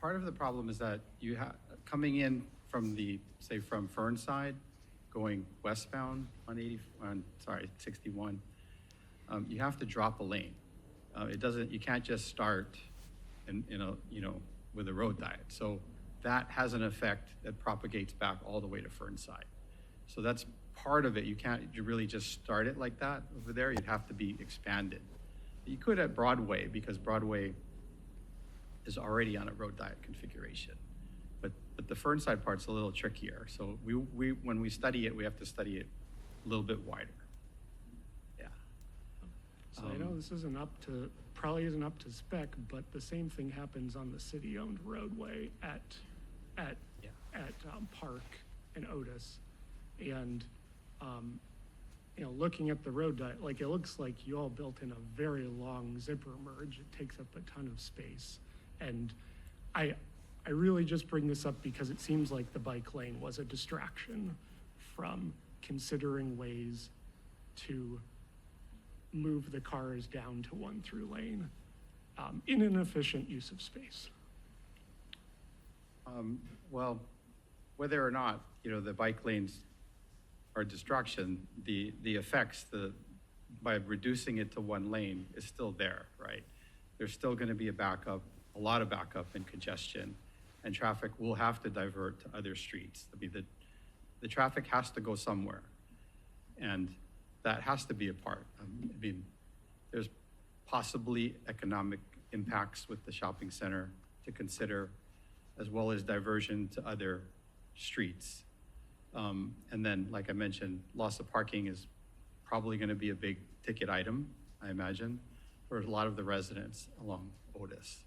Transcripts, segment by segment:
part of the problem is that you have, coming in from the, say from Fernside, going westbound on 61, you have to drop a lane. You can't just start with a road diet. So that has an effect that propagates back all the way to Fernside. So that's part of it. You can't really just start it like that over there. You'd have to be expanded. You could at Broadway, because Broadway is already on a road diet configuration. But the Fernside part's a little trickier. So when we study it, we have to study it a little bit wider. Yeah. So I know this probably isn't up to spec, but the same thing happens on the city-owned roadway at Park and Otis. And looking at the road diet, like it looks like you all built in a very long zipper merge. It takes up a ton of space. And I really just bring this up because it seems like the bike lane was a distraction from considering ways to move the cars down to one through lane in an efficient use of space. Well, whether or not, the bike lanes are a distraction, the effects, by reducing it to one lane is still there, right? There's still gonna be a lot of backup and congestion, and traffic will have to divert to other streets. I mean, the traffic has to go somewhere, and that has to be a part. There's possibly economic impacts with the shopping center to consider, as well as diversion to other streets. And then, like I mentioned, loss of parking is probably gonna be a big ticket item, I imagine, for a lot of the residents along Otis.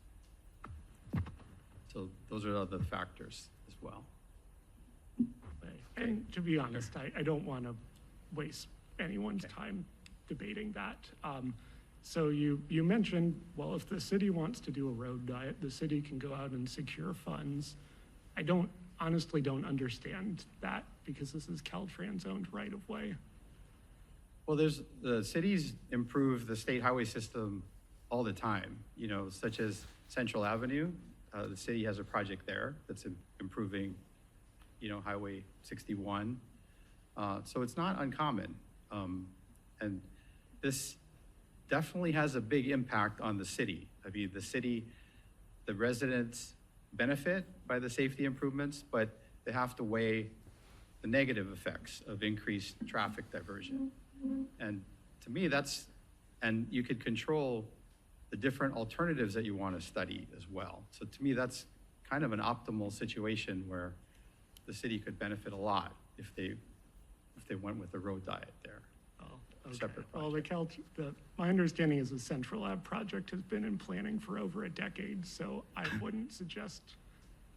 So those are other factors as well. And to be honest, I don't want to waste anyone's time debating that. So you mentioned, well, if the city wants to do a road diet, the city can go out and secure funds. I honestly don't understand that because this is Caltrans owned right of way. Well, the cities improve the state highway system all the time, such as Central Avenue. The city has a project there that's improving, Highway 61. So it's not uncommon. And this definitely has a big impact on the city. I mean, the residents benefit by the safety improvements, but they have to weigh the negative effects of increased traffic diversion. And to me, and you could control the different alternatives that you want to study as well. So to me, that's kind of an optimal situation where the city could benefit a lot if they went with a road diet there. Oh, okay. Separate project. Well, my understanding is the Central Lab project has been in planning for over a decade, so I wouldn't suggest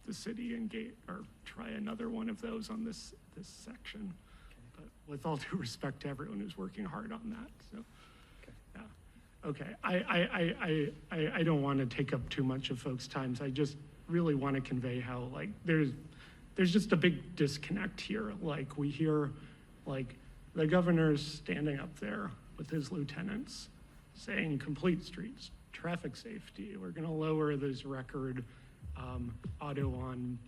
the city engage or try another one of those on this section. Okay. But with all due respect to everyone who's working hard on that, so. Okay, I don't want to take up too much of folks' time. So I just really want to convey how there's just a big disconnect here. Like we hear the governor's standing up there with his lieutenants saying complete streets, traffic safety. We're going to lower those record auto on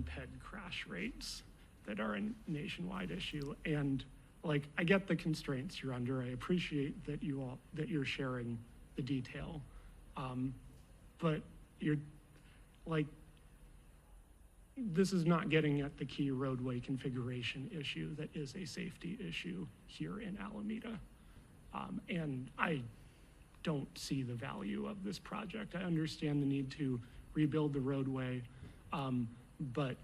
ped crash rates that are a nationwide issue. And I get the constraints you're under. I appreciate that you're sharing the detail. But you're this is not getting at the key roadway configuration issue that is a safety issue here in Alameda. And I don't see the value of this project. I understand the need to rebuild the roadway, but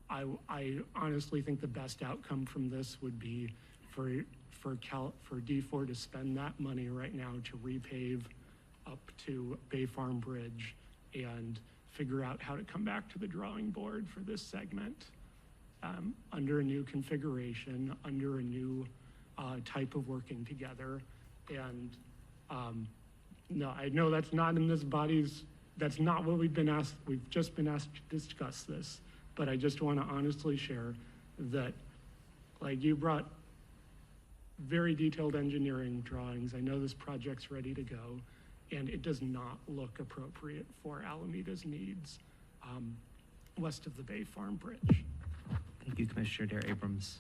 I honestly think the best outcome from this would be for D4 to spend that money right now to repave up to Bay Farm Bridge and figure out how to come back to the drawing board for this segment under a new configuration, under a new type of working together. And no, I know that's not in this body's, that's not what we've been asked. We've just been asked to discuss this. But I just want to honestly share that, you brought very detailed engineering drawings. I know this project's ready to go. and it does not look appropriate for Alameda's needs west of the Bay Farm Bridge. Thank you, Commissioner Dara-Abrams.